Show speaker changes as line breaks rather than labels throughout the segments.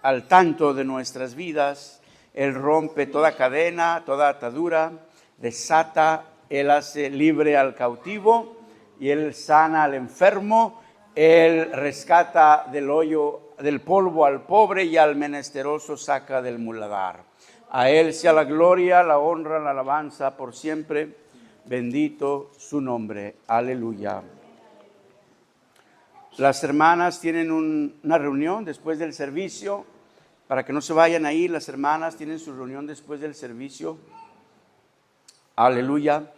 al tanto de nuestras vidas. Él rompe toda cadena, toda atadura, desata, Él hace libre al cautivo y Él sana al enfermo. Él rescata del hoyo, del polvo al pobre y al menesteroso saca del muladar. A Él sea la gloria, la honra, la alabanza por siempre. Bendito su nombre. Aleluya. Las hermanas tienen una reunión después del servicio. Para que no se vayan ahí, las hermanas tienen su reunión después del servicio. Aleluya.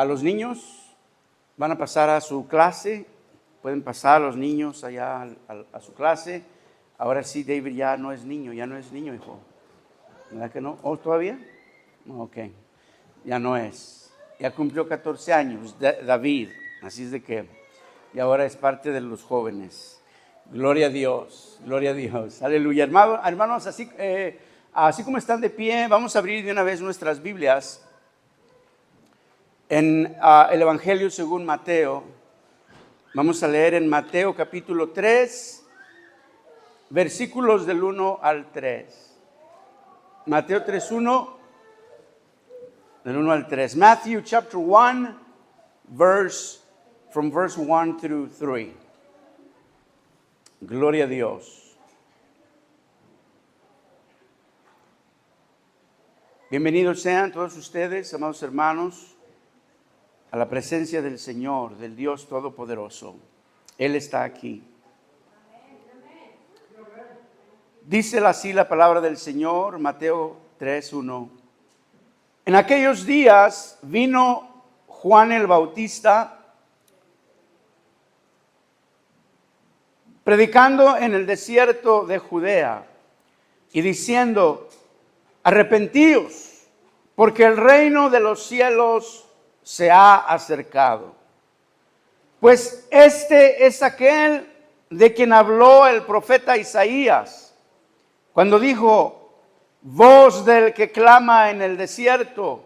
Los niños van a pasar a su clase. Pueden pasar los niños allá a su clase. Ahora sí, David ya no es niño, hijo. ¿Verdad que no? ¿Oh, todavía? Ok, ya no es. Ya cumplió 14 años, David. Así es de que... Y ahora es parte de los jóvenes. Gloria a Dios, gloria a Dios. Aleluya. Hermanos, así como están de pie, vamos a abrir de una vez nuestras Biblias en el Evangelio según Mateo. Vamos a leer en Mateo capítulo 3, versículos del 1 al 3. Mateo 3:1, del 1 al 3. Matthew chapter 1, from verse 1 through 3. Gloria a Dios. Bienvenidos sean todos ustedes, amados hermanos, a la presencia del Señor, del Dios Todopoderoso. Él está aquí. Dice así la palabra del Señor, Mateo 3:1. En aquellos días vino Juan el Bautista predicando en el desierto de Judea y diciendo: arrepentíos, porque el reino de los cielos se ha acercado. Pues este es aquel de quien habló el profeta Isaías, cuando dijo: voz del que clama en el desierto,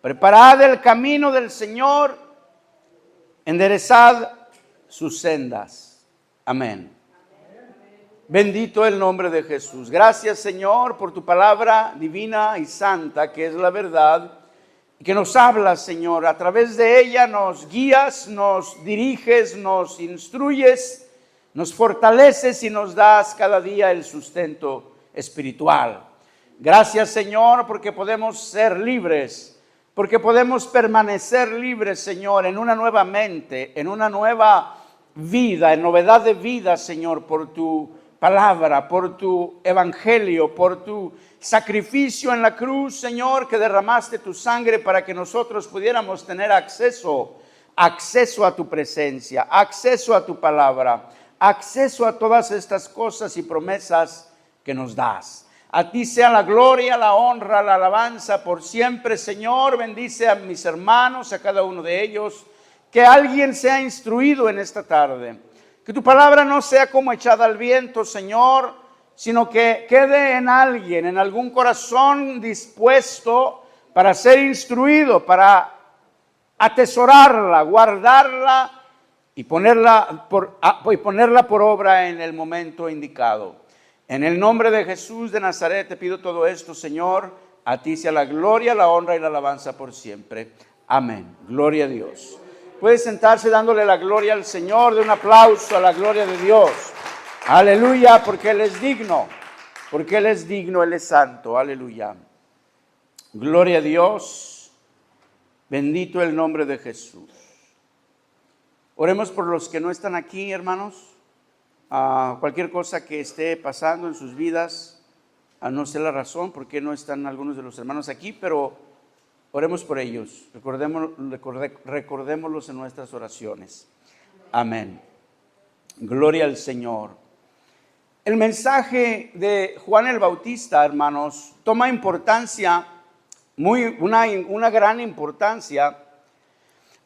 preparad el camino del Señor, enderezad sus sendas. Amén. Bendito el nombre de Jesús. Gracias, Señor, por tu palabra divina y santa, que es la verdad, y que nos hablas, Señor. A través de ella nos guías, nos diriges, nos instruyes, nos fortaleces y nos das cada día el sustento espiritual. Gracias, Señor, porque podemos ser libres, porque podemos permanecer libres, Señor, en una nueva mente, en una nueva vida, en novedad de vida, Señor, por tu palabra, por tu evangelio, por tu sacrificio en la cruz, Señor, que derramaste tu sangre para que nosotros pudiéramos tener acceso a tu presencia, acceso a tu palabra, acceso a todas estas cosas y promesas que nos das. A ti sea la gloria, la honra, la alabanza por siempre, Señor. Bendice a mis hermanos, a cada uno de ellos. Que alguien sea instruido en esta tarde. Que tu palabra no sea como echada al viento, Señor, sino que quede en alguien, en algún corazón dispuesto para ser instruido, para atesorarla, guardarla y ponerla por obra en el momento indicado. En el nombre de Jesús de Nazaret te pido todo esto, Señor. A ti sea la gloria, la honra y la alabanza por siempre. Amén. Gloria a Dios. Puede sentarse dándole la gloria al Señor, de un aplauso a la gloria de Dios. Aleluya, porque Él es digno, Él es santo. Aleluya. Gloria a Dios. Bendito el nombre de Jesús. Oremos por los que no están aquí, hermanos. Cualquier cosa que esté pasando en sus vidas, no sé la razón por qué no están algunos de los hermanos aquí, pero oremos por ellos, recordémoslos en nuestras oraciones. Amén. Gloria al Señor. El mensaje de Juan el Bautista, hermanos, toma importancia, una gran importancia,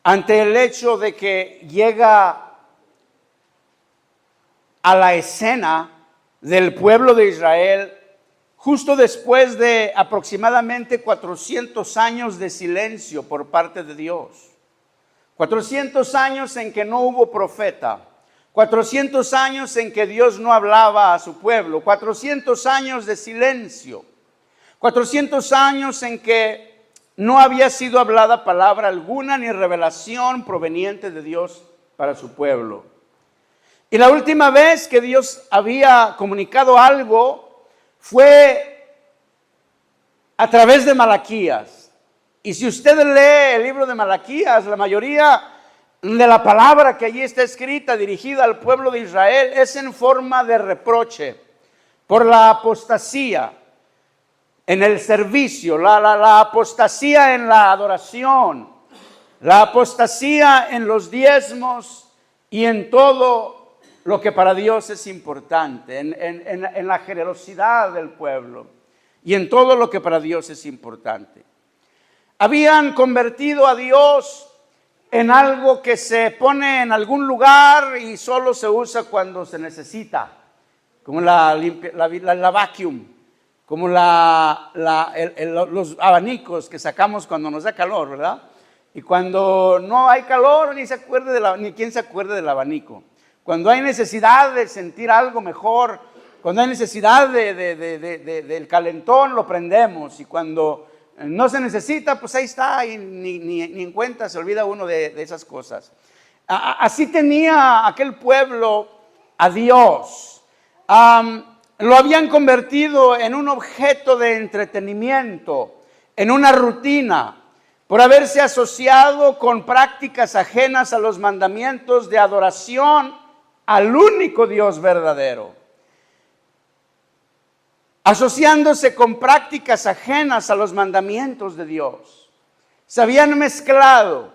ante el hecho de que llega a la escena del pueblo de Israel justo después de aproximadamente 400 años de silencio por parte de Dios. 400 años en que no hubo profeta. 400 años en que Dios no hablaba a su pueblo, 400 años de silencio, 400 años en que no había sido hablada palabra alguna ni revelación proveniente de Dios para su pueblo. Y la última vez que Dios había comunicado algo fue a través de Malaquías. Y si usted lee el libro de Malaquías, la mayoría de la palabra que allí está escrita, dirigida al pueblo de Israel, es en forma de reproche por la apostasía en el servicio, la apostasía en la adoración, la apostasía en los diezmos y en todo lo que para Dios es importante, en la generosidad del pueblo y en todo lo que para Dios es importante. Habían convertido a Dios en algo que se pone en algún lugar y solo se usa cuando se necesita, como la vacuum, como los abanicos que sacamos cuando nos da calor, ¿verdad? Y cuando no hay calor, ni quién se acuerde del abanico. Cuando hay necesidad de sentir algo mejor, cuando hay necesidad del calentón, lo prendemos. Y cuando no se necesita, pues ahí está, y ni en cuenta se olvida uno de esas cosas. Así tenía aquel pueblo a Dios. Lo habían convertido en un objeto de entretenimiento, en una rutina, por haberse asociado con prácticas ajenas a los mandamientos de adoración al único Dios verdadero. Asociándose con prácticas ajenas a los mandamientos de Dios. Se habían mezclado,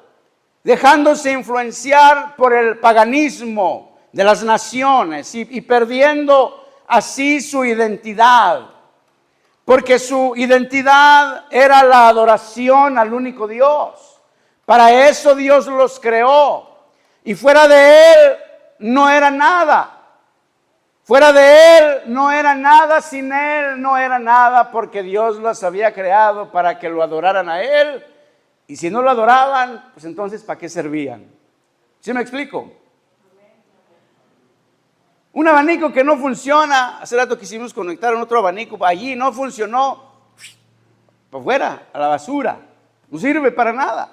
dejándose influenciar por el paganismo de las naciones y perdiendo así su identidad, porque su identidad era la adoración al único Dios. Para eso Dios los creó, y fuera de Él no era nada. Fuera de Él no era nada, sin Él no era nada, porque Dios los había creado para que lo adoraran a Él, y si no lo adoraban, pues entonces ¿para qué servían? ¿Sí me explico? Un abanico que no funciona, hace rato quisimos conectar un otro abanico, allí no funcionó, para afuera, a la basura, no sirve para nada,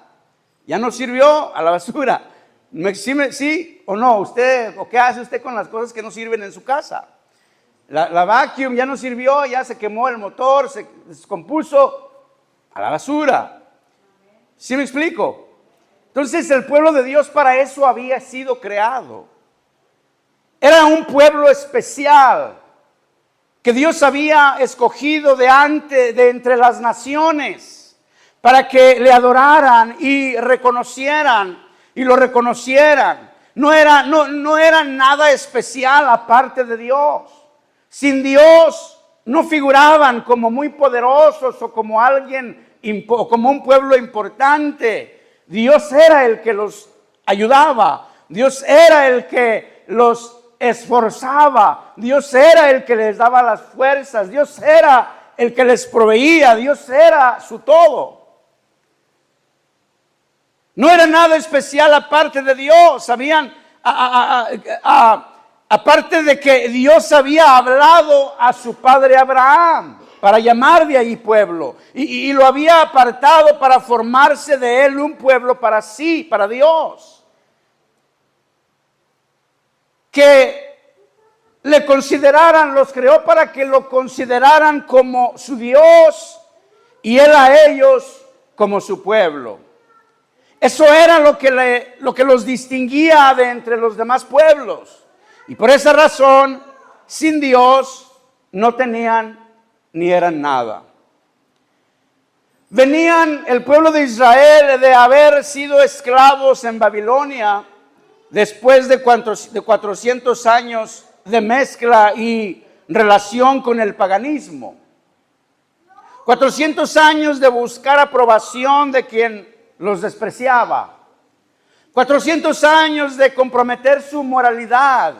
ya no sirvió, a la basura. ¿Sí o no? ¿Usted, o qué hace usted con las cosas que no sirven en su casa? La vacuum ya no sirvió, ya se quemó el motor, se descompuso, a la basura. ¿Sí me explico? Entonces el pueblo de Dios para eso había sido creado. Era un pueblo especial que Dios había escogido de entre las naciones para que le adoraran y reconocieran y lo reconocieran. No era nada especial aparte de Dios. Sin Dios no figuraban como muy poderosos o como como un pueblo importante. Dios era el que los ayudaba. Dios era el que los esforzaba. Dios era el que les daba las fuerzas. Dios era el que les proveía. Dios era su todo. No era nada especial aparte de Dios. Aparte de que Dios había hablado a su padre Abraham para llamar de ahí pueblo, y lo había apartado para formarse de él un pueblo para sí, para Dios, que le consideraran, los creó para que lo consideraran como su Dios y él a ellos como su pueblo. Eso era lo que los distinguía de entre los demás pueblos. Y por esa razón, sin Dios, no tenían ni eran nada. Venían el pueblo de Israel de haber sido esclavos en Babilonia, después de 400 años de mezcla y relación con el paganismo. 400 años de buscar aprobación de quien los despreciaba. 400 años de comprometer su moralidad,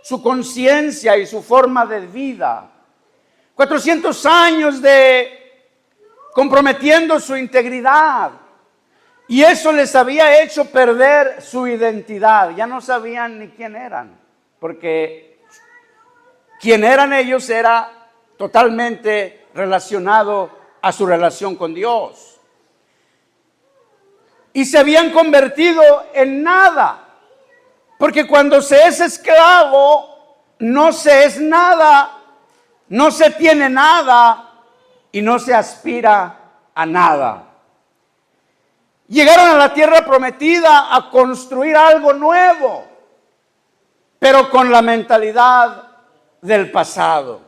su conciencia y su forma de vida. 400 años de comprometiendo su integridad. Y eso les había hecho perder su identidad. Ya no sabían ni quién eran. porque quien eran ellos era totalmente relacionado a su relación con Dios. Y se habían convertido en nada, porque cuando se es esclavo, no se es nada, no se tiene nada y no se aspira a nada. Llegaron a la tierra prometida a construir algo nuevo, pero con la mentalidad del pasado.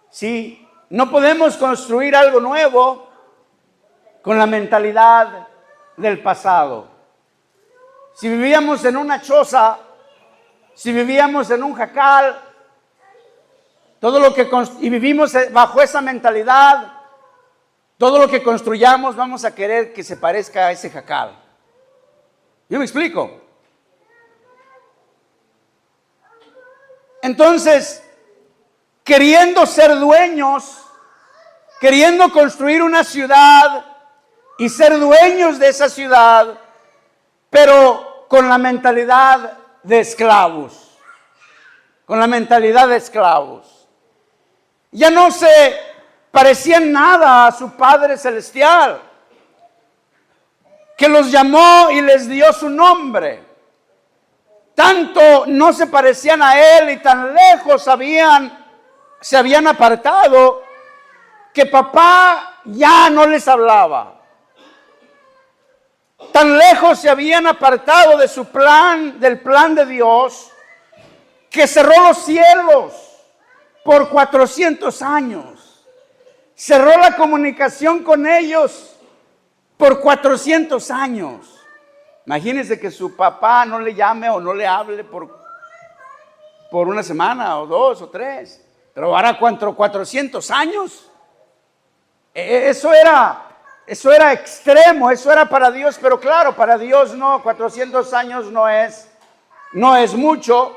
Sí, no podemos construir algo nuevo con la mentalidad del pasado. Si vivíamos en una choza, si vivíamos en un jacal, y vivimos bajo esa mentalidad, todo lo que construyamos vamos a querer que se parezca a ese jacal. ¿Yo me explico? Entonces, queriendo ser dueños, queriendo construir una ciudad y ser dueños de esa ciudad, pero con la mentalidad de esclavos, con la mentalidad de esclavos. Ya no se parecían nada a su Padre Celestial, que los llamó y les dio su nombre. Tanto no se parecían a Él y tan lejos se habían apartado, que papá ya no les hablaba. Tan lejos se habían apartado de su plan, del plan de Dios, que cerró los cielos por 400 años. Cerró la comunicación con ellos por 400 años. Imagínense que su papá no le llame o no le hable por una semana o 2 o 3. Pero ahora 400 años. Eso era extremo, eso era para Dios, pero claro, para Dios no, 400 años no es mucho,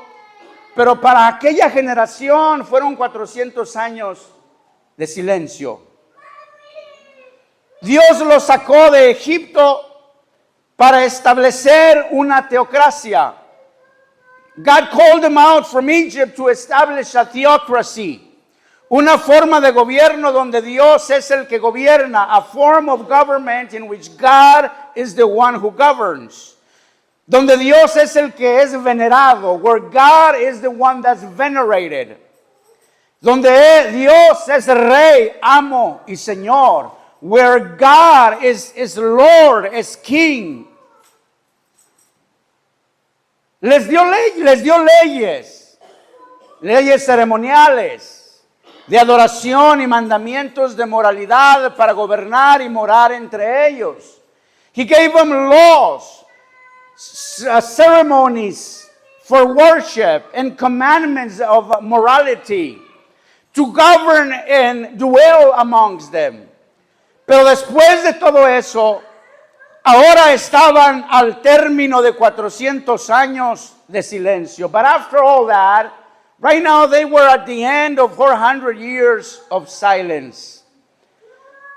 pero para aquella generación fueron 400 años de silencio. Dios los sacó de Egipto para establecer una teocracia. God called them out from Egypt to establish a theocracy. Una forma de gobierno donde Dios es el que gobierna. A form of government in which God is the one who governs. Donde Dios es el que es venerado. Where God is the one that's venerated. Donde Dios es rey, amo y señor. Where God is Lord, is King. Les dio leyes ceremoniales, de adoración y mandamientos de moralidad para gobernar y morar entre ellos. He gave them laws, ceremonies for worship and commandments of morality to govern and dwell amongst them. Pero después de todo eso, ahora estaban al término de 400 años de silencio. But after all that, right now they were at the end of 400 years of silence.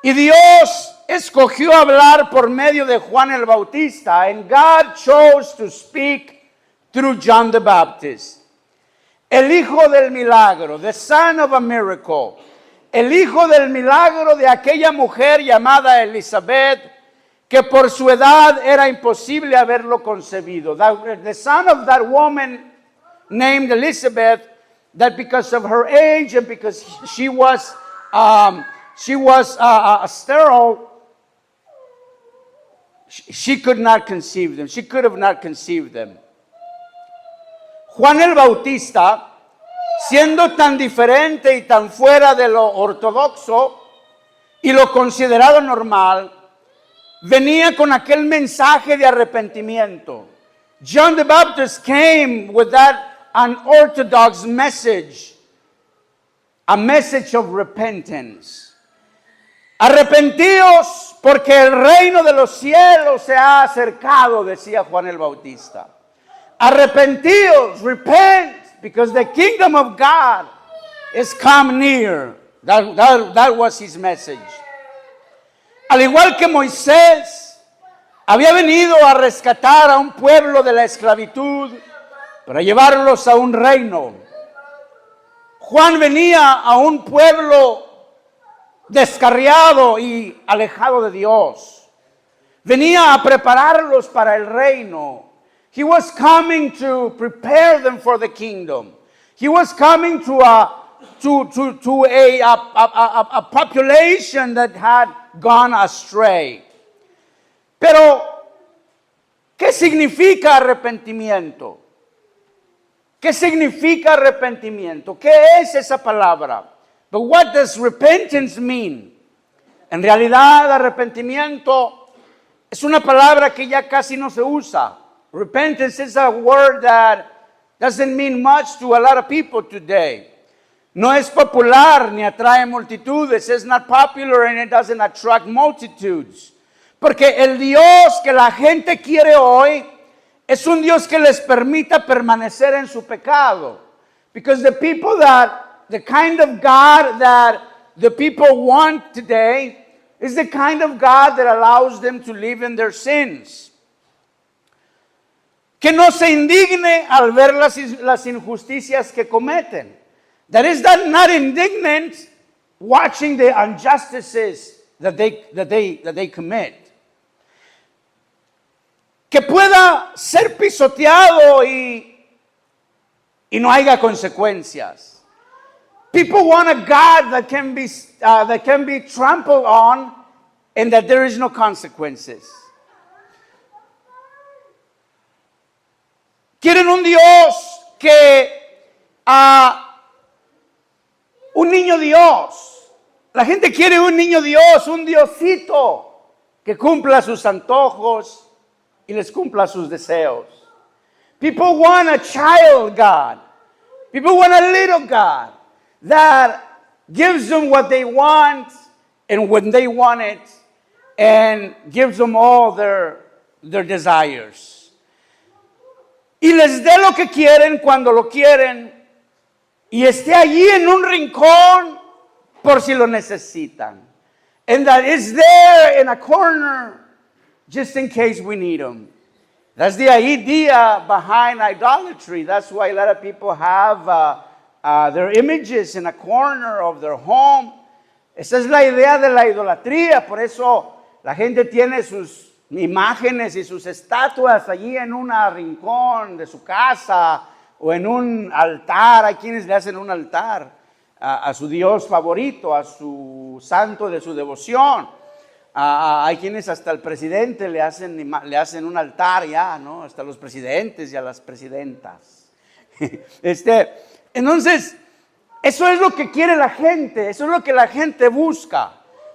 Y Dios escogió hablar por medio de Juan el Bautista, and God chose to speak through John the Baptist. El hijo del milagro, the son of a miracle. El hijo del milagro de aquella mujer llamada Elizabeth, que por su edad era imposible haberlo concebido. The son of that woman named Elizabeth, that because of her age and because she was sterile, she could not conceive them. She could have not conceived them. Juan el Bautista, siendo tan diferente y tan fuera de lo ortodoxo y lo considerado normal, venía con aquel mensaje de arrepentimiento. John the Baptist came with that unorthodox message, a message of repentance. Arrepentíos porque el reino de los cielos se ha acercado, decía Juan el Bautista. Arrepentíos, repent, because the kingdom of God is come near. That was his message. Al igual que Moisés había venido a rescatar a un pueblo de la esclavitud, para llevarlos a un reino. Juan venía a un pueblo descarriado y alejado de Dios. Venía a prepararlos para el reino. He was coming to prepare them for the kingdom. He was coming to a population that had gone astray. Pero, ¿qué significa arrepentimiento? ¿Qué significa arrepentimiento? ¿Qué es esa palabra? But what does repentance mean? En realidad, arrepentimiento es una palabra que ya casi no se usa. Repentance is a word that doesn't mean much to a lot of people today. No es popular ni atrae multitudes. It's not popular and it doesn't attract multitudes. Porque el Dios que la gente quiere hoy es un Dios que les permita permanecer en su pecado. Because the kind of God that the people want today is the kind of God that allows them to live in their sins. Que no se indigne al ver las injusticias que cometen. That is not indignant watching the injustices that they commit. Que pueda ser pisoteado y no haya consecuencias. People want a God that can be trampled on and that there is no consequences. Quieren un Dios un niño Dios. La gente quiere un niño Dios, un Diosito que cumpla sus antojos y les cumpla sus deseos. People want a child God. People want a little God that gives them what they want and when they want it and gives them all their desires. Y les dé lo que quieren cuando lo quieren y esté allí en un rincón por si lo necesitan. And that is there in a corner just in case we need them. That's the idea behind idolatry. That's why a lot of people have their images in a corner of their home. Esa es la idea de la idolatría. Por eso la gente tiene sus imágenes y sus estatuas allí en un rincón de su casa o en un altar. Hay quienes le hacen un altar a su Dios favorito, a su santo de su devoción. Hay quienes hasta al presidente le hacen un altar ya, ¿no? Hasta los presidentes y a las presidentas. Entonces, eso es lo que quiere la gente, eso es lo que la gente busca.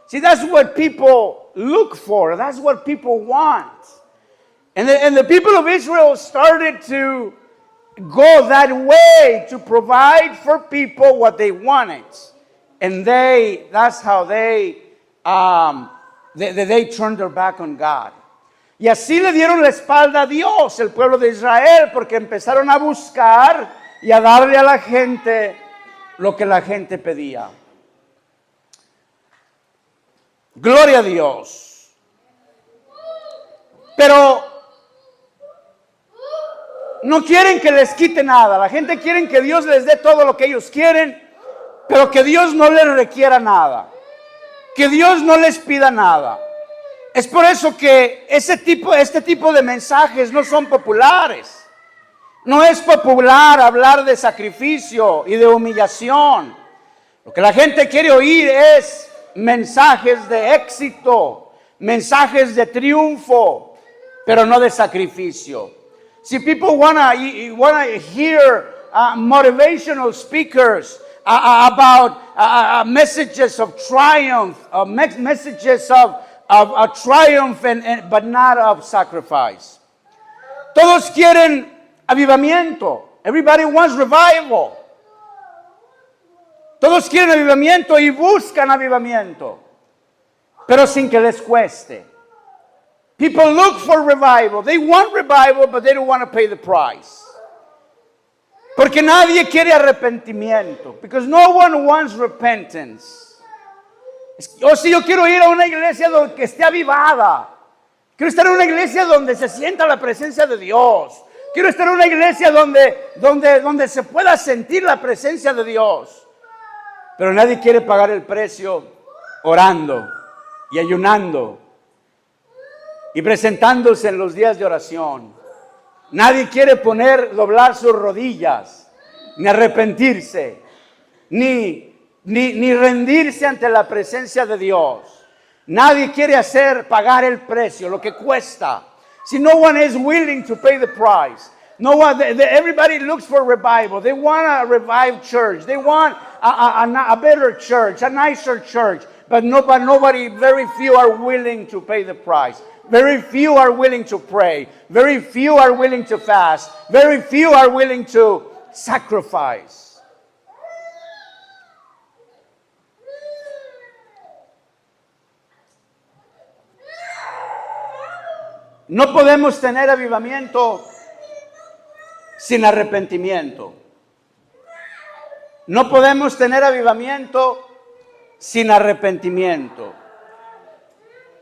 See, that's what people look for, that's what people want. And the people of Israel started to go that way to provide for people what they wanted. And that's how they turned their back on God. Y así le dieron la espalda a Dios, el pueblo de Israel, porque empezaron a buscar y a darle a la gente lo que la gente pedía. Gloria a Dios. Pero no quieren que les quite nada. La gente quiere que Dios les dé todo lo que ellos quieren, pero que Dios no les requiera nada. Que Dios no les pida nada. Es por eso que este tipo de mensajes no son populares. No es popular hablar de sacrificio y de humillación. Lo que la gente quiere oír es mensajes de éxito, mensajes de triunfo, pero no de sacrificio. See, people wanna hear motivational speakers about messages of triumph, messages of triumph, but not of sacrifice. Todos quieren avivamiento. Everybody wants revival. Todos quieren avivamiento y buscan avivamiento, pero sin que les cueste. People look for revival. They want revival, but they don't want to pay the price. Porque nadie quiere arrepentimiento. Because no one wants repentance. O si yo quiero ir a una iglesia que esté avivada. Quiero estar en una iglesia donde se sienta la presencia de Dios. Quiero estar en una iglesia donde se pueda sentir la presencia de Dios. Pero nadie quiere pagar el precio orando y ayunando y presentándose en los días de oración. Nadie quiere doblar sus rodillas, ni arrepentirse, ni rendirse ante la presencia de Dios. Nadie quiere pagar el precio, lo que cuesta. See, no one is willing to pay the price. No one. Everybody looks for revival. They want a revived church. They want a better church, a nicer church. But nobody, very few are willing to pay the price. Very few are willing to pray. Very few are willing to fast. Very few are willing to sacrifice. No podemos tener avivamiento sin arrepentimiento. No podemos tener avivamiento sin arrepentimiento.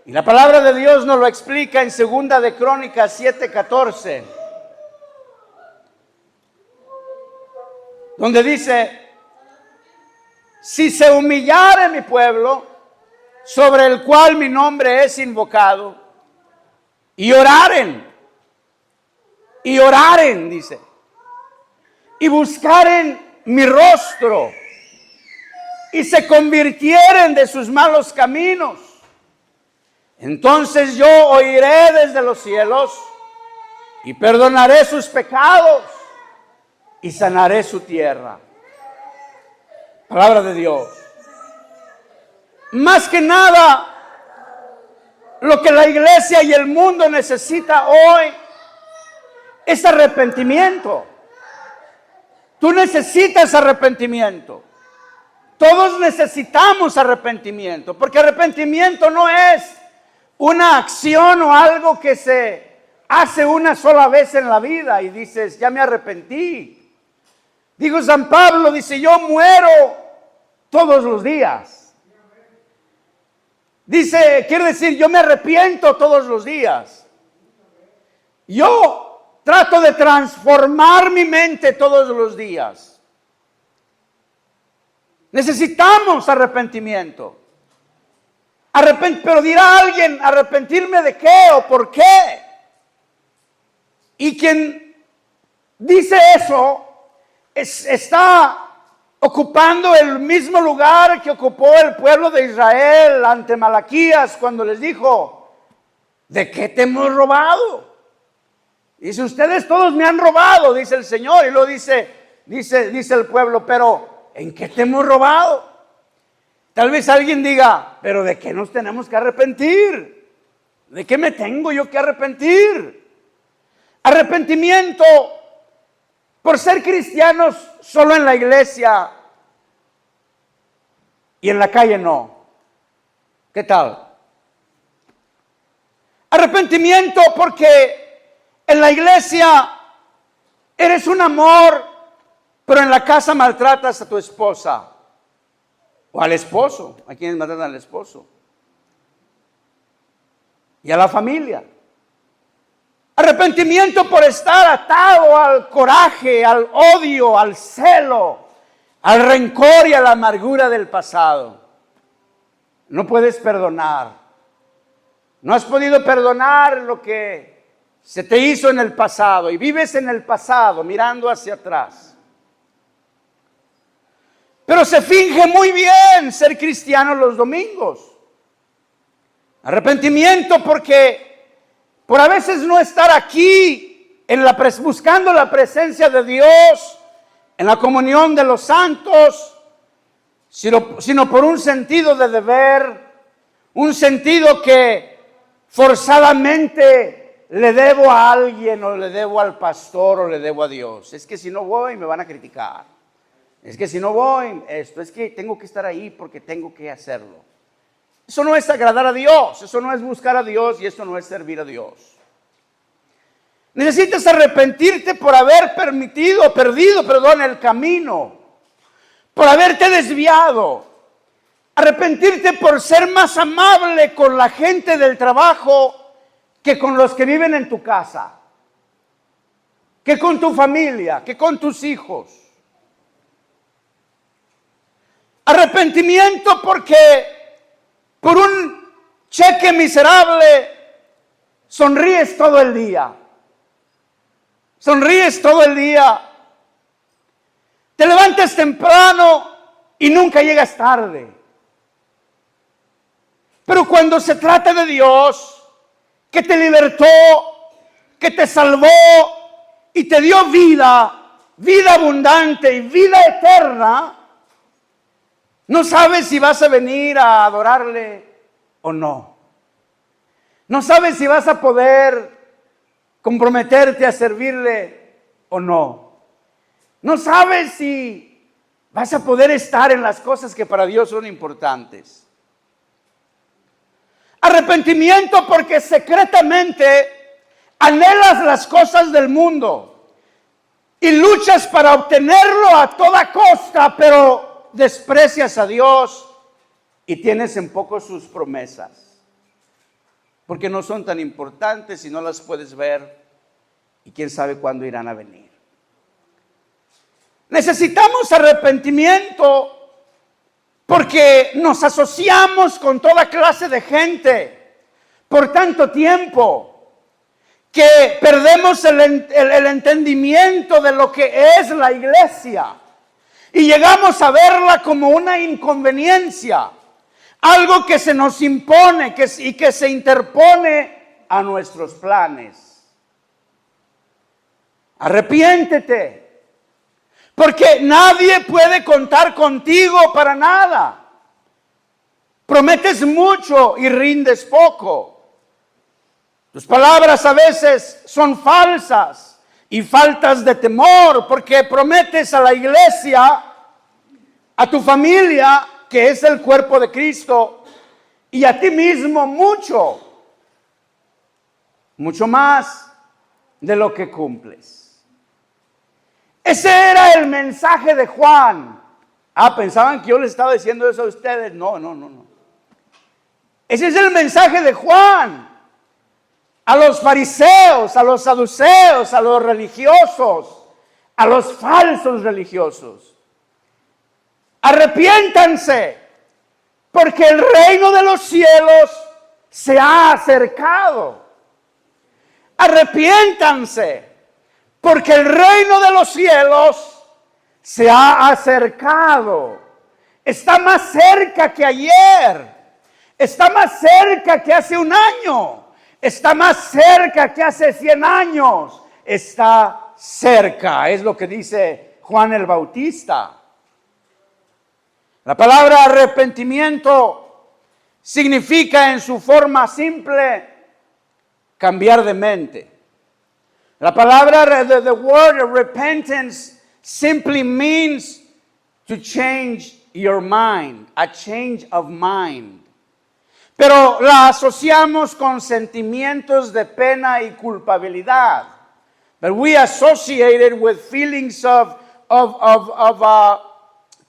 Y la palabra de Dios nos lo explica en 2 de Crónicas 7:14, donde dice: si se humillare mi pueblo, sobre el cual mi nombre es invocado, y oraren, dice, y buscaren mi rostro, y se convirtieren de sus malos caminos, entonces yo oiré desde los cielos y perdonaré sus pecados y sanaré su tierra. Palabra de Dios. Más que nada, lo que la iglesia y el mundo necesita hoy es arrepentimiento. Tú necesitas arrepentimiento. Todos necesitamos arrepentimiento, porque arrepentimiento no es una acción o algo que se hace una sola vez en la vida y dices, ya me arrepentí. Digo, San Pablo dice, yo muero todos los días. Dice, quiere decir, yo me arrepiento todos los días. Yo trato de transformar mi mente todos los días. Necesitamos arrepentimiento. Pero dirá alguien, ¿arrepentirme de qué o por qué? Y quien dice eso está ocupando el mismo lugar que ocupó el pueblo de Israel ante Malaquías cuando les dijo, ¿de qué te hemos robado? Dice, ustedes todos me han robado, dice el Señor. Y lo dice el pueblo, pero ¿en qué te hemos robado? Tal vez alguien diga, pero ¿de qué nos tenemos que arrepentir? ¿De qué me tengo yo que arrepentir? Arrepentimiento por ser cristianos solo en la iglesia y en la calle no. ¿Qué tal? Arrepentimiento porque en la iglesia eres un amor, pero en la casa maltratas a tu esposa. O al esposo, a quienes matan al esposo. Y a la familia. Arrepentimiento por estar atado al coraje, al odio, al celo, al rencor y a la amargura del pasado. No puedes perdonar. No has podido perdonar lo que se te hizo en el pasado y vives en el pasado mirando hacia atrás. Pero se finge muy bien ser cristiano los domingos. Arrepentimiento porque por a veces no estar aquí buscando la presencia de Dios en la comunión de los santos, sino por un sentido de deber, un sentido que forzadamente le debo a alguien o le debo al pastor o le debo a Dios. Es que si no voy me van a criticar. Es que si no voy, es que tengo que estar ahí porque tengo que hacerlo. Eso no es agradar a Dios, eso no es buscar a Dios y eso no es servir a Dios. Necesitas arrepentirte por haber perdido el camino, por haberte desviado. Arrepentirte por ser más amable con la gente del trabajo que con los que viven en tu casa. que con tu familia, que con tus hijos. Arrepentimiento porque por un cheque miserable sonríes todo el día. Sonríes todo el día. Te levantas temprano y nunca llegas tarde. Pero cuando se trata de Dios, que te libertó, que te salvó y te dio vida, vida abundante y vida eterna, no sabes si vas a venir a adorarle o no. No sabes si vas a poder comprometerte a servirle o no. No sabes si vas a poder estar en las cosas que para Dios son importantes. Arrepentimiento porque secretamente anhelas las cosas del mundo y luchas para obtenerlo a toda costa, pero desprecias a Dios y tienes en poco sus promesas, porque no son tan importantes y no las puedes ver y quién sabe cuándo irán a venir. Necesitamos arrepentimiento porque nos asociamos con toda clase de gente por tanto tiempo que perdemos el entendimiento de lo que es la iglesia y llegamos a verla como una inconveniencia, algo que se nos impone y que se interpone a nuestros planes. Arrepiéntete. Porque nadie puede contar contigo para nada. Prometes mucho y rindes poco. Tus palabras a veces son falsas y faltas de temor, porque prometes a la iglesia, a tu familia, que es el cuerpo de Cristo, y a ti mismo mucho más de lo que cumples. Ese era el mensaje de Juan. Pensaban que yo les estaba diciendo eso a ustedes. No. Ese es el mensaje de Juan. A los fariseos, a los saduceos, a los religiosos, a los falsos religiosos. Arrepiéntanse, porque el reino de los cielos se ha acercado. Arrepiéntanse, porque el reino de los cielos se ha acercado. Está más cerca que ayer. Está más cerca que hace un año. Está más cerca que hace 100 años. Está cerca. Es lo que dice Juan el Bautista. La palabra arrepentimiento significa en su forma simple cambiar de mente. La palabra, the word repentance simply means to change your mind, a change of mind. Pero la asociamos con sentimientos de pena y culpabilidad. But we associate it with feelings of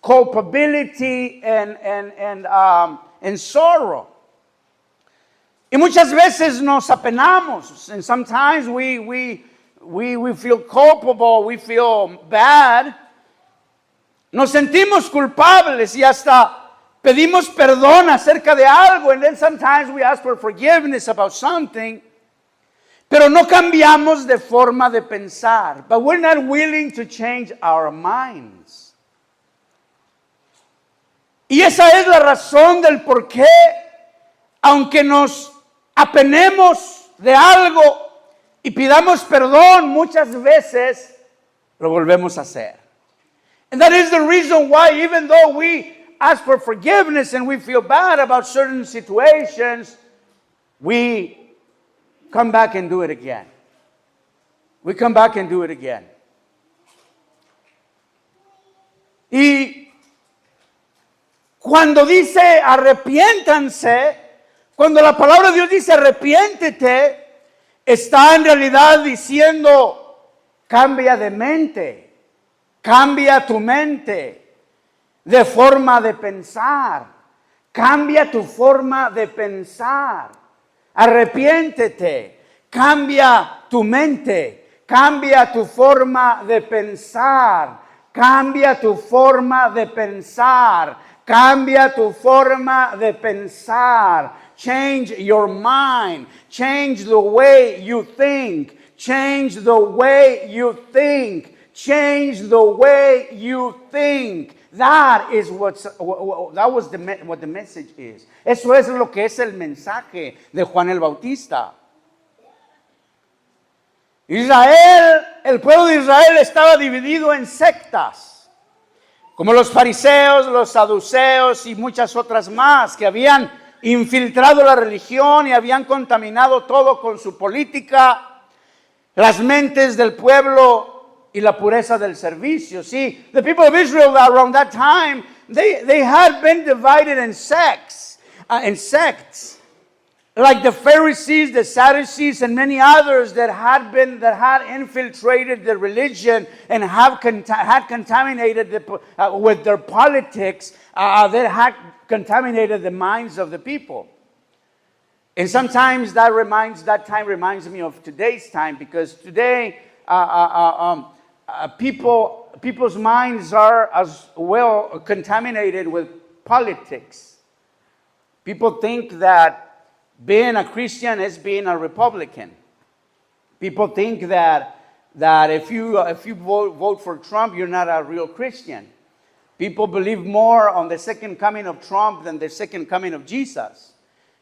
culpability and sorrow. Y muchas veces nos apenamos, and sometimes we feel culpable, we feel bad. Nos sentimos culpables y hasta pedimos perdón acerca de algo, and then sometimes we ask for forgiveness about something. Pero no cambiamos de forma de pensar, but we're not willing to change our minds. Y esa es la razón del por qué, aunque nos apenemos de algo y pidamos perdón, muchas veces lo volvemos a hacer. And that is the reason why, even though we ask for forgiveness and we feel bad about certain situations, we come back and do it again. We come back and do it again. Y cuando dice arrepiéntanse, cuando la palabra de Dios dice arrepiéntete, está en realidad diciendo cambia de mente, cambia tu mente de forma de pensar, cambia tu forma de pensar, arrepiéntete, cambia tu mente, Cambia tu forma de pensar. Cambia tu forma de pensar. Cambia tu forma de pensar. Change your mind. Change the way you think. Change the way you think. Change the way you think. That is what the message is. Eso es lo que es el mensaje de Juan el Bautista. Israel, el pueblo de Israel estaba dividido en sectas, como los fariseos, los saduceos y muchas otras más que habían infiltrado la religión y habían contaminado todo con su política, las mentes del pueblo y la pureza del servicio. See, the people of Israel around that time, they had been divided in sects. Like the Pharisees, the Sadducees, and many others that had infiltrated the religion and had contaminated with their politics, that had contaminated the minds of the people. And sometimes that time reminds me of today's time, because today people's minds are as well contaminated with politics. People think that being a Christian is being a Republican. People think that if you vote for Trump, you're not a real Christian. People believe more on the second coming of Trump than the second coming of Jesus.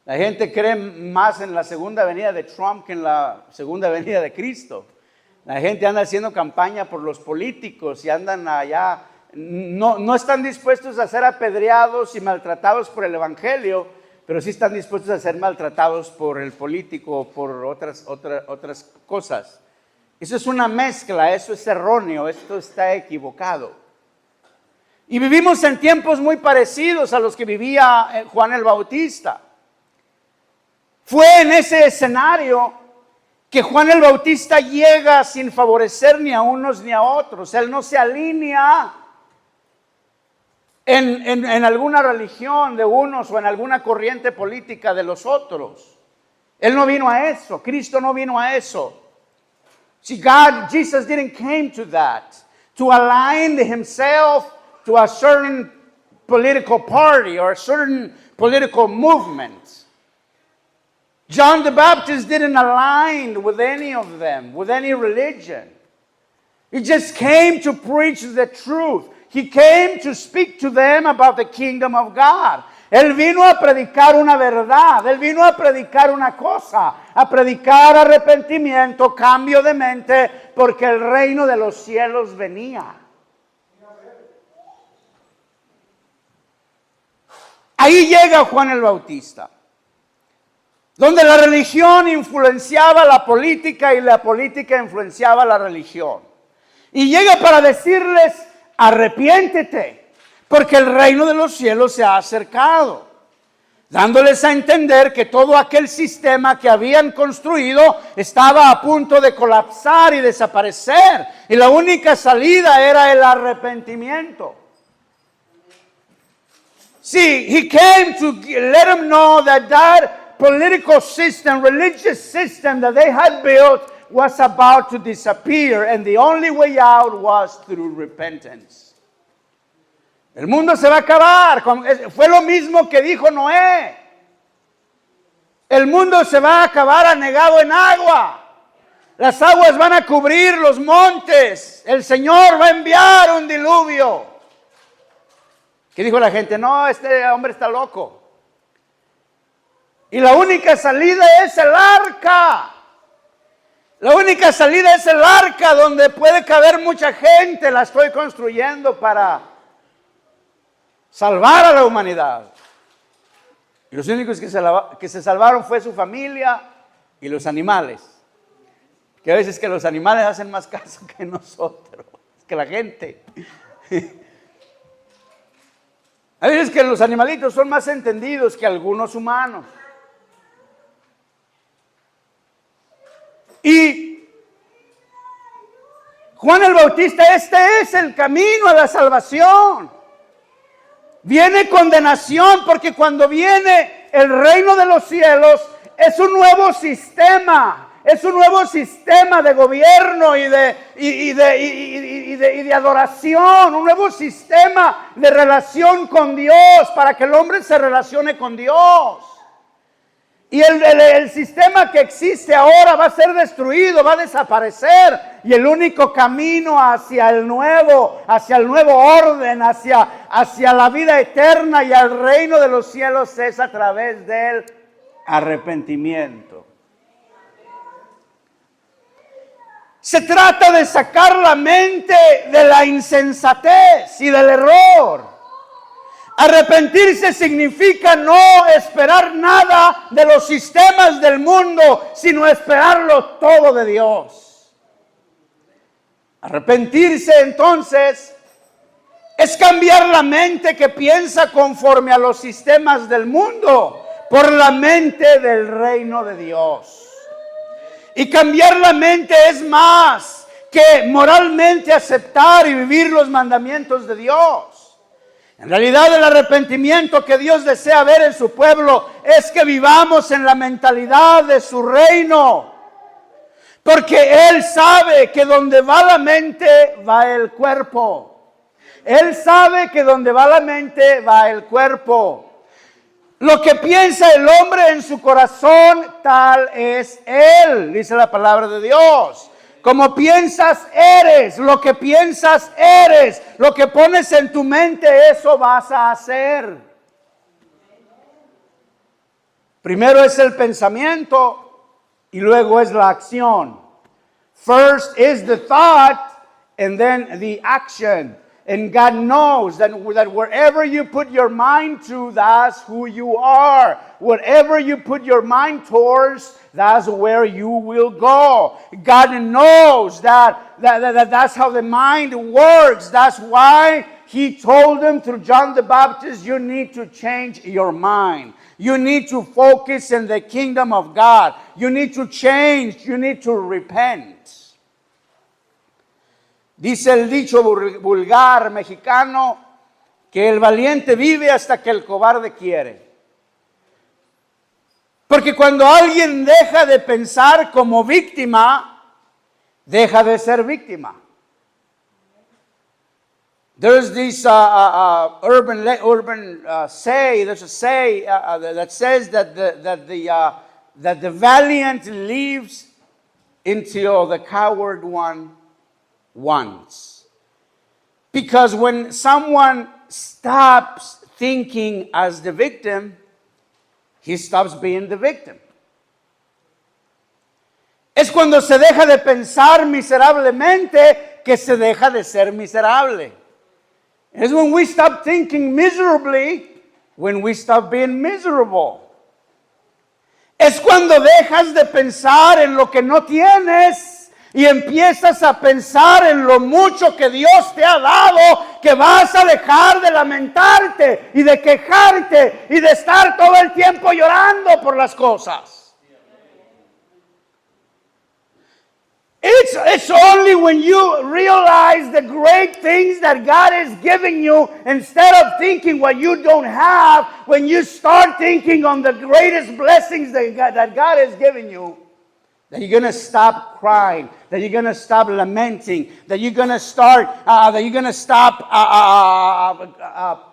La gente cree más en la segunda venida de Trump que en la segunda venida de Cristo. La gente anda haciendo campaña por los políticos y andan allá, no están dispuestos a ser apedreados y maltratados por el evangelio, pero sí están dispuestos a ser maltratados por el político o por otras cosas. Eso es una mezcla, eso es erróneo, esto está equivocado. Y vivimos en tiempos muy parecidos a los que vivía Juan el Bautista. Fue en ese escenario que Juan el Bautista llega sin favorecer ni a unos ni a otros. Él no se alinea en alguna religión de unos o en alguna corriente política de los otros. Él no vino a eso. Cristo no vino a eso. See, Jesus didn't came to that, to align himself to a certain political party or a certain political movement. John the Baptist didn't align with any of them, with any religion. He just came to preach the truth. He came to speak to them about the kingdom of God. Él vino a predicar una verdad, él vino a predicar una cosa, a predicar arrepentimiento, cambio de mente, porque el reino de los cielos venía. Ahí llega Juan el Bautista, donde la religión influenciaba la política y la política influenciaba la religión. Y llega para decirles: arrepiéntete, porque el reino de los cielos se ha acercado, dándoles a entender que todo aquel sistema que habían construido estaba a punto de colapsar y desaparecer, y la única salida era el arrepentimiento. See, he came to let them know that political system, religious system that they had built was about to disappear, and the only way out was through repentance. El mundo se va a acabar. Fue lo mismo que dijo Noé. El mundo se va a acabar anegado en agua. Las aguas van a cubrir los montes. El Señor va a enviar un diluvio. ¿Qué dijo la gente? No, este hombre está loco. Y la única salida es el arca. La única salida es el arca, donde puede caber mucha gente. La estoy construyendo para salvar a la humanidad. Y los únicos que se salvaron fue su familia y los animales. Que a veces que los animales hacen más caso que nosotros, que la gente. A veces que los animalitos son más entendidos que algunos humanos. Y Juan el Bautista, este es el camino a la salvación. Viene condenación, porque cuando viene el reino de los cielos es un nuevo sistema. Es un nuevo sistema de gobierno y de adoración, un nuevo sistema de relación con Dios para que el hombre se relacione con Dios. Y el sistema que existe ahora va a ser destruido, va a desaparecer. Y el único camino hacia el nuevo orden, hacia la vida eterna y al reino de los cielos es a través del arrepentimiento. Se trata de sacar la mente de la insensatez y del error. Arrepentirse significa no esperar nada de los sistemas del mundo, sino esperarlo todo de Dios. Arrepentirse entonces es cambiar la mente que piensa conforme a los sistemas del mundo por la mente del reino de Dios. Y cambiar la mente es más que moralmente aceptar y vivir los mandamientos de Dios. En realidad, el arrepentimiento que Dios desea ver en su pueblo es que vivamos en la mentalidad de su reino. Porque Él sabe que donde va la mente va el cuerpo. Él sabe que donde va la mente va el cuerpo. Lo que piensa el hombre en su corazón, tal es Él, dice la palabra de Dios. Como piensas, eres. Lo que piensas, eres. Lo que pones en tu mente, eso vas a hacer. Primero es el pensamiento y luego es la acción. First is the thought and then the action. And God knows that wherever you put your mind to, that's who you are. Whatever you put your mind towards, that's where you will go. God knows that's how the mind works. That's why He told them through John the Baptist, you need to change your mind. You need to focus in the kingdom of God. You need to change. You need to repent. Dice el dicho vulgar mexicano que el valiente vive hasta que el cobarde quiere. Porque cuando alguien deja de pensar como víctima, deja de ser víctima. There's this urban say. There's a say that says that the valiant lives until the coward one wants. Because when someone stops thinking as the victim, he stops being the victim. Es cuando se deja de pensar miserablemente que se deja de ser miserable. Es when we stop thinking miserably, when we stop being miserable. Es cuando dejas de pensar en lo que no tienes y empiezas a pensar en lo mucho que Dios te ha dado, que vas a dejar de lamentarte y de quejarte y de estar todo el tiempo llorando por las cosas. It's only when you realize the great things that God is giving you, instead of thinking what you don't have, when you start thinking on the greatest blessings that God has given you, that you're going to stop crying, that you're going to stop lamenting, that you're going to stop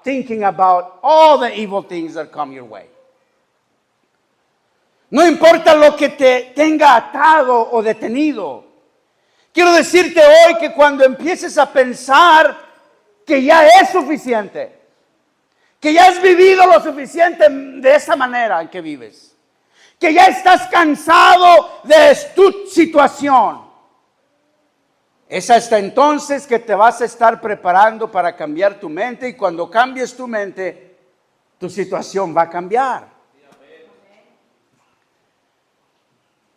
thinking about all the evil things that come your way. No importa lo que te tenga atado o detenido. Quiero decirte hoy que cuando empieces a pensar que ya es suficiente, que ya has vivido lo suficiente de esa manera en que vives, que ya estás cansado de tu situación, es hasta entonces que te vas a estar preparando para cambiar tu mente, y cuando cambies tu mente, tu situación va a cambiar.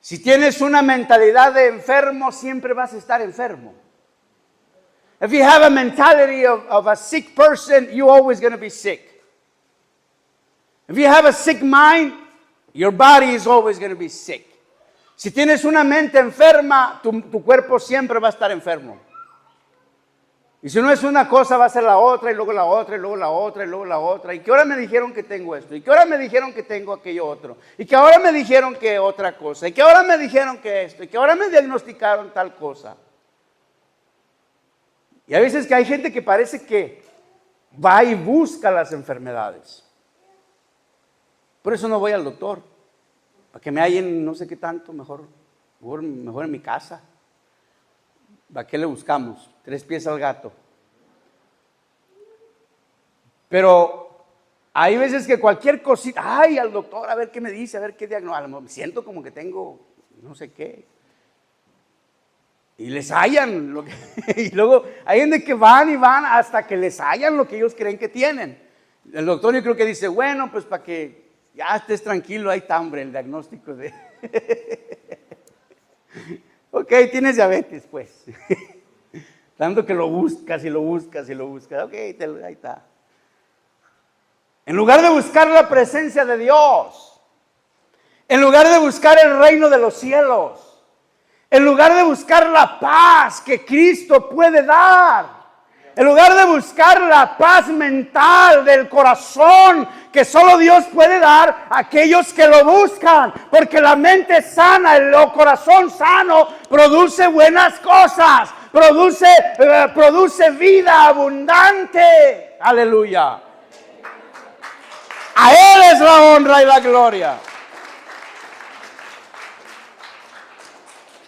Si tienes una mentalidad de enfermo, siempre vas a estar enfermo. If you have a mentality of a sick person, you're always going to be sick. If you have a sick mind, your body is always going to be sick. Si tienes una mente enferma, tu cuerpo siempre va a estar enfermo. Y si no es una cosa, va a ser la otra, y luego la otra, y luego la otra, y luego la otra. Y que ahora me dijeron que tengo esto, y que ahora me dijeron que tengo aquello otro, y que ahora me dijeron que otra cosa, y que ahora me dijeron que esto, y que ahora me diagnosticaron tal cosa. Y a veces que hay gente que parece que va y busca las enfermedades. Por eso no voy al doctor, para que me hallen no sé qué tanto, mejor en mi casa. ¿Para qué le buscamos? 3 pies al gato. Pero hay veces que cualquier cosita, ay, al doctor, a ver qué me dice, a ver qué diagnóstico. Me siento como que tengo no sé qué. Y les hallan lo que, y luego hay gente que van y van hasta que les hallan lo que ellos creen que tienen. El doctor yo creo que dice, bueno, pues para que ya estés tranquilo, ahí está, hombre, el diagnóstico de... Ok, tienes diabetes, pues. Tanto que lo buscas y lo buscas y lo buscas. Ok, ahí está. En lugar de buscar la presencia de Dios, en lugar de buscar el reino de los cielos, en lugar de buscar la paz que Cristo puede dar, en lugar de buscar la paz mental del corazón que solo Dios puede dar a aquellos que lo buscan, porque la mente sana, el corazón sano produce buenas cosas, produce vida abundante. Aleluya. A Él es la honra y la gloria.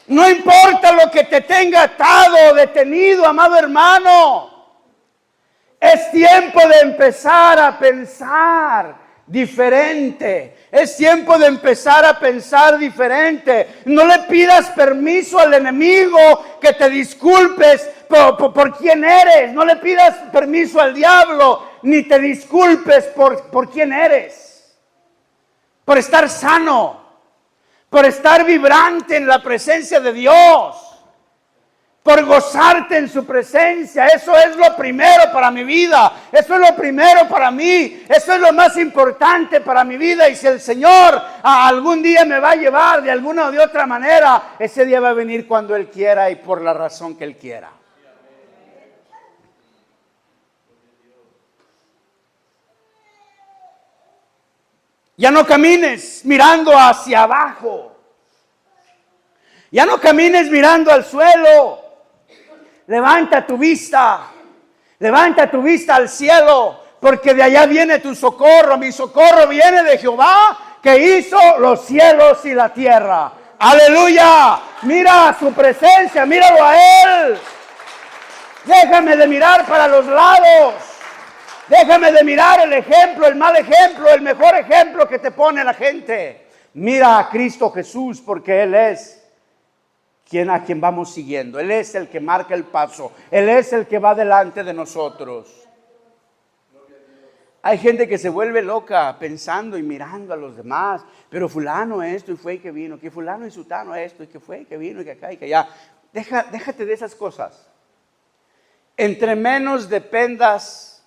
No importa lo que te tenga atado o detenido, amado hermano. Es tiempo de empezar a pensar diferente. Es tiempo de empezar a pensar diferente. No le pidas permiso al enemigo que te disculpes por quién eres. No le pidas permiso al diablo, ni te disculpes por quién eres. Por estar sano, por estar vibrante en la presencia de Dios, por gozarte en su presencia. Eso es lo primero para mi vida, eso es lo primero para mí, eso es lo más importante para mi vida. Y si el Señor algún día me va a llevar de alguna o de otra manera, ese día va a venir cuando Él quiera y por la razón que Él quiera. Ya no camines mirando hacia abajo, ya no camines mirando al suelo. Levanta tu vista al cielo, porque de allá viene tu socorro. Mi socorro viene de Jehová, que hizo los cielos y la tierra. Aleluya. Mira su presencia, míralo a Él. Déjame de mirar para los lados. Déjame de mirar el ejemplo, el mal ejemplo, el mejor ejemplo que te pone la gente. Mira a Cristo Jesús, porque Él es a quien vamos siguiendo. Él es el que marca el paso. Él es el que va delante de nosotros. Hay gente que se vuelve loca pensando y mirando a los demás. Pero fulano esto y fue y que vino. Que fulano y sutano esto y que fue y que vino y que acá y que allá. Déjate de esas cosas. Entre menos dependas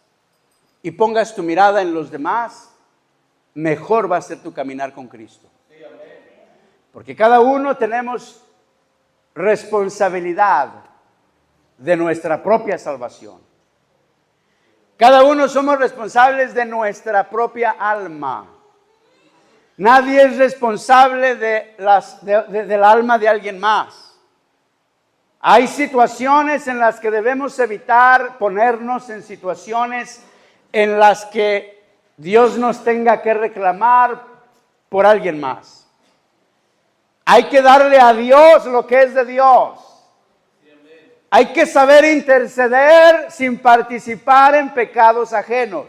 y pongas tu mirada en los demás, mejor va a ser tu caminar con Cristo. Porque cada uno tenemos responsabilidad de nuestra propia salvación. Cada uno somos responsables de nuestra alma. Nadie es responsable del alma de alguien más. Hay situaciones en las que debemos evitar ponernos en situaciones en las que Dios nos tenga que reclamar por alguien más. Hay que darle a Dios lo que es de Dios. Hay que saber interceder sin participar en pecados ajenos.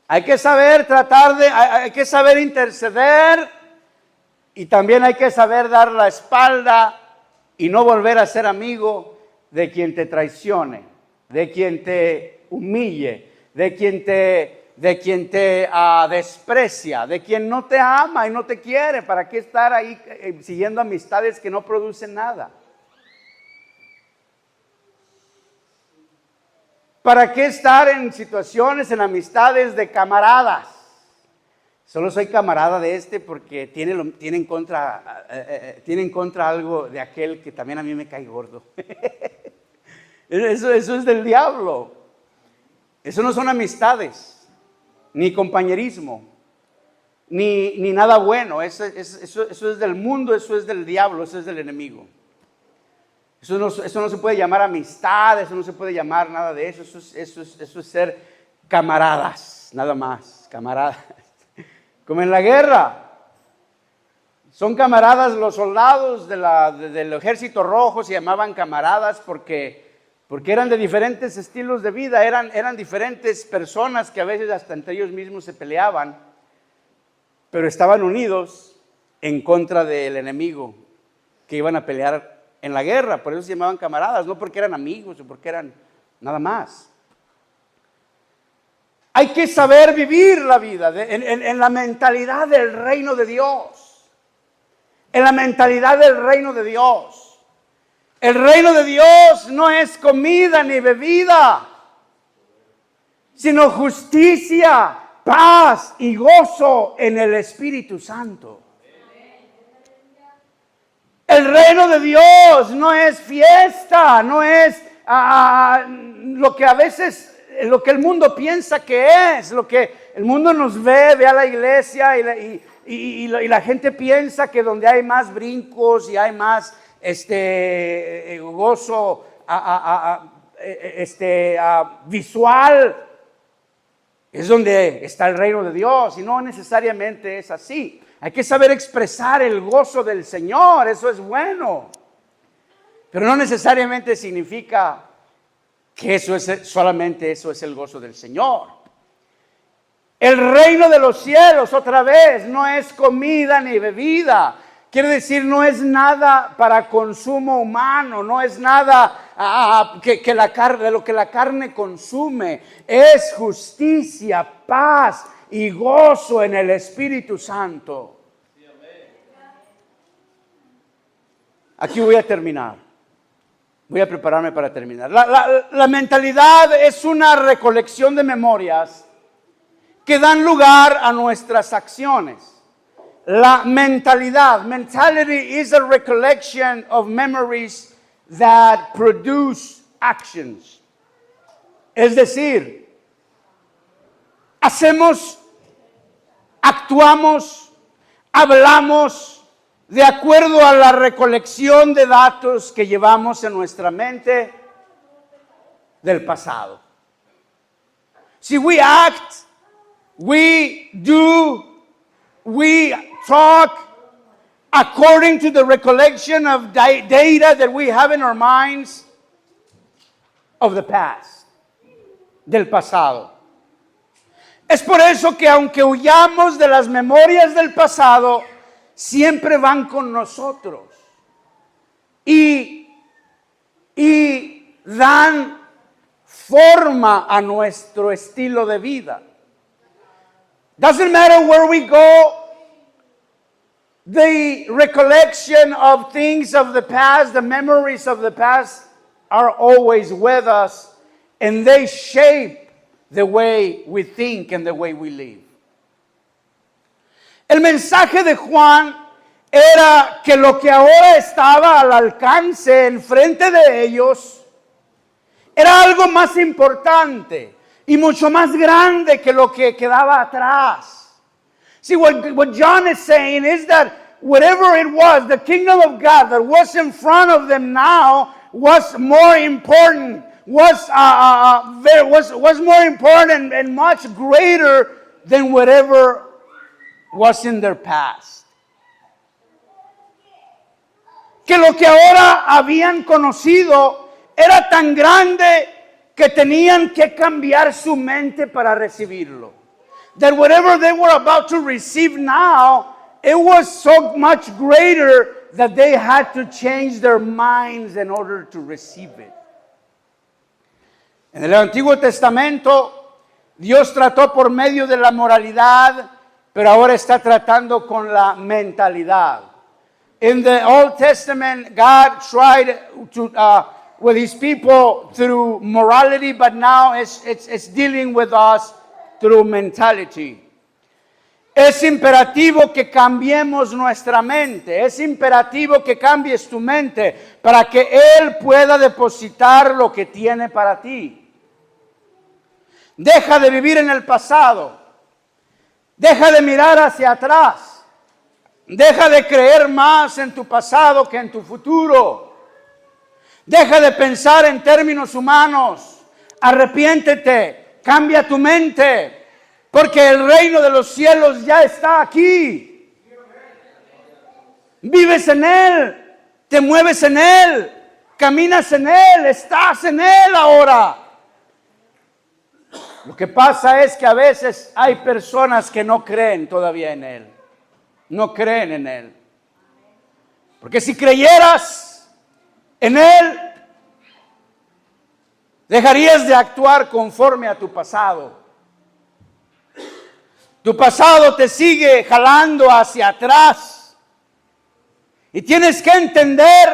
Hay que saber hay que saber interceder, y también hay que saber dar la espalda y no volver a ser amigo de quien te traicione, de quien te humille, de quien te desprecia, de quien no te ama y no te quiere. ¿Para qué estar ahí siguiendo amistades que no producen nada? ¿Para qué estar en situaciones, en amistades de camaradas? Solo soy camarada de este porque tiene en contra algo de aquel que también a mí me cae gordo. Eso es del diablo. Eso no son amistades, ni compañerismo, ni nada bueno. Eso es del mundo, eso es del diablo, eso es del enemigo. Eso no se puede llamar amistad, eso no se puede llamar nada de eso. Eso es ser camaradas, nada más, camaradas. Como en la guerra. Son camaradas los soldados del ejército rojo, se llamaban camaradas porque eran de diferentes estilos de vida, eran diferentes personas que a veces hasta entre ellos mismos se peleaban, pero estaban unidos en contra del enemigo que iban a pelear en la guerra. Por eso se llamaban camaradas, no porque eran amigos o porque eran nada más. Hay que saber vivir la vida en la mentalidad del reino de Dios. En la mentalidad del reino de Dios. El reino de Dios no es comida ni bebida, sino justicia, paz y gozo en el Espíritu Santo. El reino de Dios no es fiesta, no es lo que a veces, lo que el mundo piensa que es, lo que el mundo nos ve a la iglesia y la gente piensa que donde hay más brincos y hay más gozo visual es donde está el reino de Dios, y no necesariamente es así. Hay que saber expresar el gozo del Señor, eso es bueno, pero no necesariamente significa que solamente eso es el gozo del Señor. El reino de los cielos, otra vez, no es comida ni bebida. Quiere decir, no es nada para consumo humano, no es nada de lo que la carne consume. Es justicia, paz y gozo en el Espíritu Santo. Aquí voy a terminar. Voy a prepararme para terminar. La mentalidad es una recolección de memorias que dan lugar a nuestras acciones. La mentality is a recollection of memories that produce actions. Es decir, actuamos, hablamos de acuerdo a la recolección de datos que llevamos en nuestra mente del pasado. Si we act, we do, we talk according to the recollection of data that we have in our minds of the past, del pasado. Es por eso que aunque huyamos de las memorias del pasado, siempre van con nosotros y dan forma a nuestro estilo de vida. Doesn't matter where we go, the recollection of things of the past, the memories of the past are always with us, and they shape the way we think and the way we live. El mensaje de Juan era que lo que ahora estaba al alcance enfrente de ellos era algo más importante y mucho más grande que lo que quedaba atrás. See, what John is saying is that whatever it was, the kingdom of God that was in front of them now was more important, was more important and much greater than whatever was in their past. Que lo que ahora habían conocido era tan grande que tenían que cambiar su mente para recibirlo. That whatever they were about to receive now, it was so much greater that they had to change their minds in order to receive it. En el Antiguo Testamento, Dios trató por medio de la moralidad, pero ahora está tratando con la mentalidad. In the Old Testament, God tried to with his people through morality, but now it's dealing with us through mentality. Es imperativo que cambiemos nuestra mente. Es imperativo que cambies tu mente para que Él pueda depositar lo que tiene para ti. Deja de vivir en el pasado. Deja de mirar hacia atrás. Deja de creer más en tu pasado que en tu futuro. Deja de pensar en términos humanos. Arrepiéntete. Cambia tu mente. Porque el reino de los cielos ya está aquí. Vives en Él, te mueves en Él, caminas en Él, estás en Él ahora. Lo que pasa es que a veces hay personas que no creen todavía en Él. No creen en Él. Porque si creyeras en Él, dejarías de actuar conforme a tu pasado. Tu pasado te sigue jalando hacia atrás. Y tienes que entender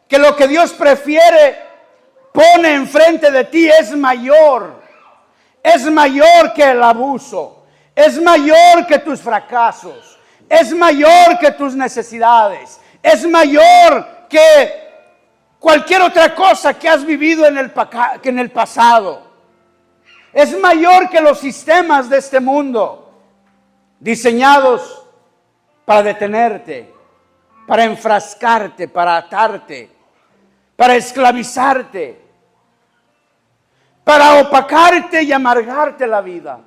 que lo que Dios prefiere, pone enfrente de ti es mayor. Es mayor que el abuso. Es mayor que tus fracasos. Es mayor que tus necesidades. Es mayor que cualquier otra cosa que has vivido en el pasado. Es mayor que los sistemas de este mundo. Diseñados para detenerte, para enfrascarte, para atarte, para esclavizarte, para opacarte y amargarte la vida.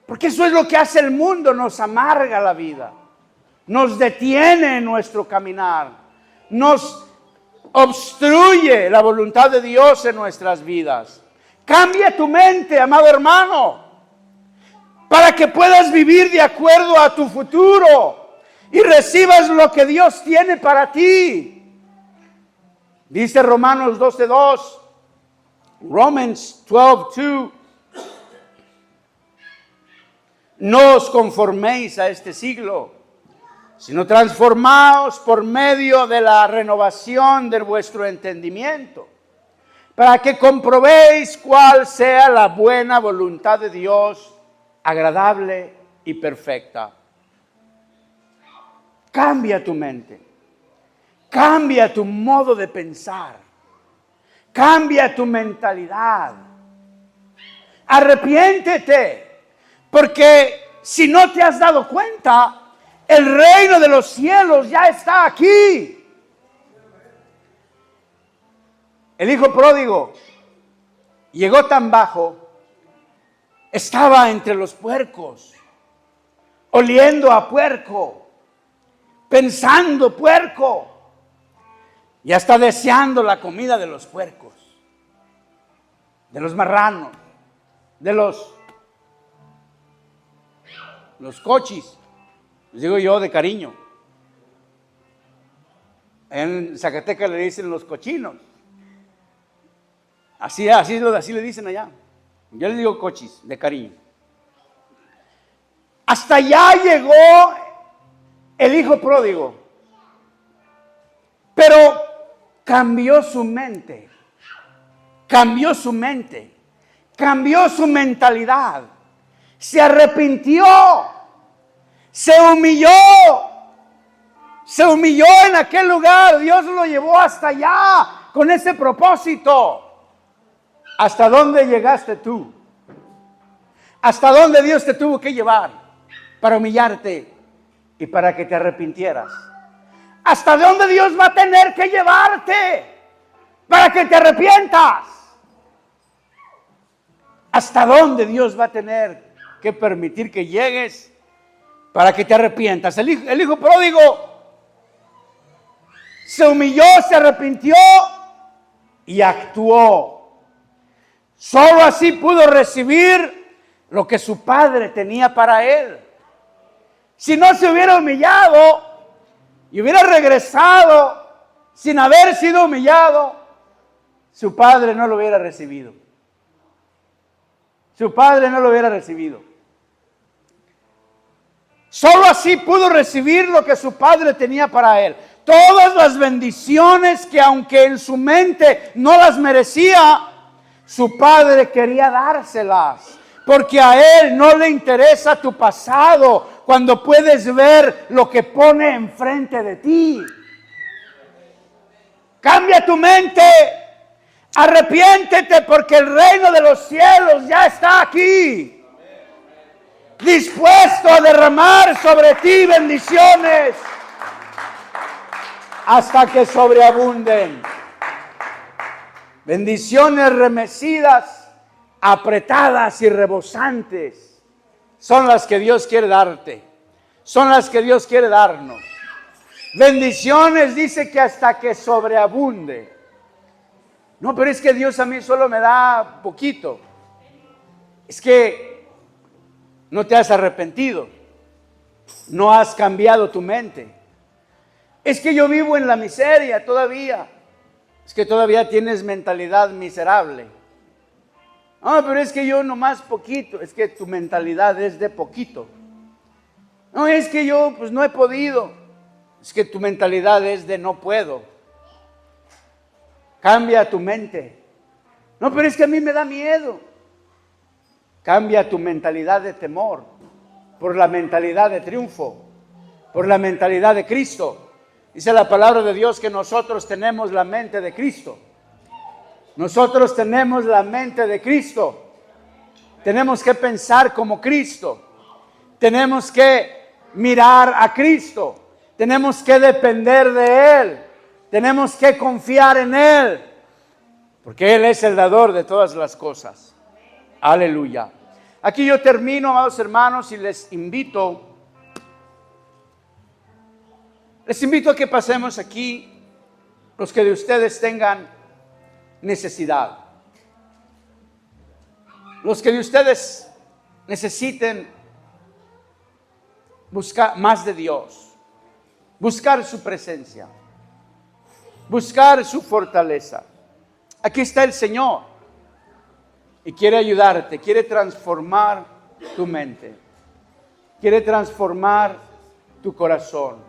Porque eso es lo que hace el mundo, nos amarga la vida, nos detiene en nuestro caminar, nos obstruye la voluntad de Dios en nuestras vidas. Cambia tu mente, amado hermano, para que puedas vivir de acuerdo a tu futuro y recibas lo que Dios tiene para ti. Dice Romanos 12:2, Romans 12:2, no os conforméis a este siglo, sino transformaos por medio de la renovación de vuestro entendimiento, para que comprobéis cuál sea la buena voluntad de Dios, agradable y perfecta. Cambia tu mente. Cambia tu modo de pensar. Cambia tu mentalidad. Arrepiéntete. Porque si no te has dado cuenta, el reino de los cielos ya está aquí. El hijo pródigo llegó tan bajo. Estaba entre los puercos, oliendo a puerco, pensando puerco, y hasta deseando la comida de los puercos, de los marranos, de los cochis, les digo yo de cariño. En Zacatecas le dicen los cochinos, así le dicen allá. Yo les digo cochis, de cariño. Hasta allá llegó el hijo pródigo. Pero cambió su mente. Cambió su mente. Cambió su mentalidad. Se arrepintió. Se humilló. Se humilló en aquel lugar. Dios lo llevó hasta allá con ese propósito. ¿Hasta dónde llegaste tú? ¿Hasta dónde Dios te tuvo que llevar para humillarte y para que te arrepintieras? ¿Hasta dónde Dios va a tener que llevarte para que te arrepientas? ¿Hasta dónde Dios va a tener que permitir que llegues para que te arrepientas? El hijo pródigo se humilló, se arrepintió y actuó. Solo así pudo recibir lo que su padre tenía para él. Si no se hubiera humillado y hubiera regresado sin haber sido humillado, su padre no lo hubiera recibido. Su padre no lo hubiera recibido. Solo así pudo recibir lo que su padre tenía para él. Todas las bendiciones que, aunque en su mente no las merecía, su padre quería dárselas, porque a él no le interesa tu pasado, cuando puedes ver lo que pone enfrente de ti. Cambia tu mente. Arrepiéntete porque el reino de los cielos ya está aquí. Dispuesto a derramar sobre ti bendiciones hasta que sobreabunden. Bendiciones remecidas, apretadas y rebosantes. Son las que Dios quiere darte. Son las que Dios quiere darnos. Bendiciones dice que hasta que sobreabunde. No, pero es que Dios a mí solo me da poquito. Es que no te has arrepentido. No has cambiado tu mente. Es que yo vivo en la miseria todavía. Es que todavía tienes mentalidad miserable. No, pero es que yo nomás poquito. Es que tu mentalidad es de poquito. No, es que yo pues no he podido. Es que tu mentalidad es de no puedo. Cambia tu mente. No, pero es que a mí me da miedo. Cambia tu mentalidad de temor por la mentalidad de triunfo, por la mentalidad de Cristo. Dice la palabra de Dios que nosotros tenemos la mente de Cristo. Nosotros tenemos la mente de Cristo. Tenemos que pensar como Cristo. Tenemos que mirar a Cristo. Tenemos que depender de Él. Tenemos que confiar en Él. Porque Él es el dador de todas las cosas. Aleluya. Aquí yo termino, amados hermanos, y les invito a que pasemos aquí los que de ustedes tengan necesidad. Los que de ustedes necesiten buscar más de Dios, buscar su presencia, buscar su fortaleza. Aquí está el Señor y quiere ayudarte, quiere transformar tu mente, quiere transformar tu corazón.